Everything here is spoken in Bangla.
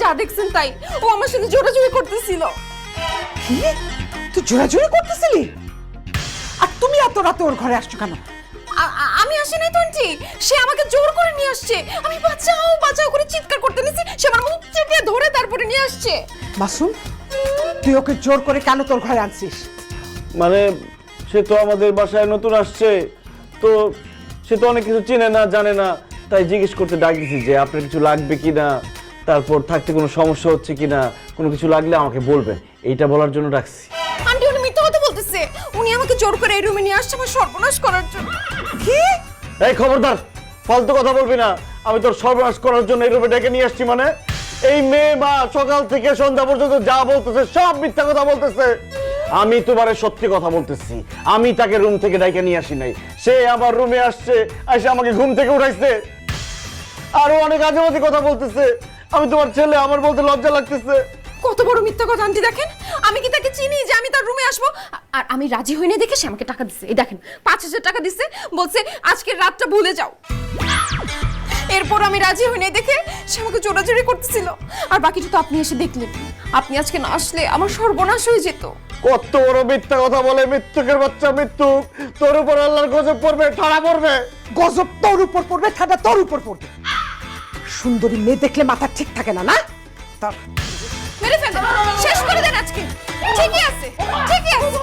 যা দেখছেন তাই, ও আমার সাথে জোরাজুরি করতেছিল। কি তুই জোরাজুরি করতেছিলি? আর তুমি এত রাতে ওর ঘরে আসছো কেন? আমি আসি নাই তো আন্টি, সে আমাকে জোর করে নিয়ে আসছে। আমি বাঁচাও বাঁচাও করে চিৎকার করতে নিছি, সে আমার মুখ চেপে ধরে তারপরে নিয়ে আসছে। মাসুম, তুই ওকে জোর করে কেন তোর ঘরে আনছিস? মানে সে তো আমাদের বাসায় নতুন আসছে, তো সে তো অনেক কিছু চিনে না জানে না, তাই জিজ্ঞেস করতে ডাক দিছি যে আপনার কিছু লাগবে কিনা, তারপর থাকতে কোনো সমস্যা হচ্ছে কিনা, কোনো কিছু লাগলে আমাকে বলবেন, এইটা বলার জন্য ডাকছি। আন্টি উনি মিথ্যা কথা বলতেছে, উনি আমাকে জোর করে এই রুমে নিয়ে আসছে আমার সর্বনাশ করার জন্য। কি? এই খবরদার, ফালতু কথা বলবি না। আমি তোর সর্বনাশ করার জন্য এই রুমে ডেকে নিয়ে আসছি মানে? এই মেয়ে মা সকাল থেকে সন্ধ্যা পর্যন্ত যা বলতেছে সব মিথ্যা কথা বলতেছে। আমি তোমারে সত্যি কথা বলতেছি, আমি তাকে রুম থেকে ডেকে নিয়ে আসি নাই, সে আমার রুমে আসছে, এসে আমাকে ঘুম থেকে উঠাইছে, আরো অনেক আজেবাজে কথা বলতেছে। আমি তোমার ছেলে, আমার বলতে লজ্জা লাগতেছে। কত বড় মিথ্যা কথা আন্টি, দেখেন আমি কি তাকে চিনি যে আমি তার রুমে আসবো? আর আমি রাজি হইনি দেখে সে আমাকে টাকা দিচ্ছে। এই দেখেন 5,000 টাকা দিচ্ছে, বলছে আজকের রাতটা ভুলে যাও। এরপর আমি রাজি হইনি দেখে সে আমাকে জোরাজুরি করতেছিল। আর বাকিটা তো আপনি এসে দেখলেন। আপনি আজকে না আসলে আমার সর্বনাশ হয়ে যেত। কত বড় মিথ্যা কথা বলে, মৃত্যুকের বাচ্চা মৃত্যু। তোর উপর আল্লাহর গজব পড়বে, ঠাড়া পড়বে। গজব তোর উপর পড়বে, ঠাডা তোর উপর পড়বে। সুন্দরী মেয়ে দেখলে মাথা ঠিক থাকে না, না? মেরে ফেলেন, শেষ করে দেন আজকে। ঠিকই আছে, ঠিকই আছে।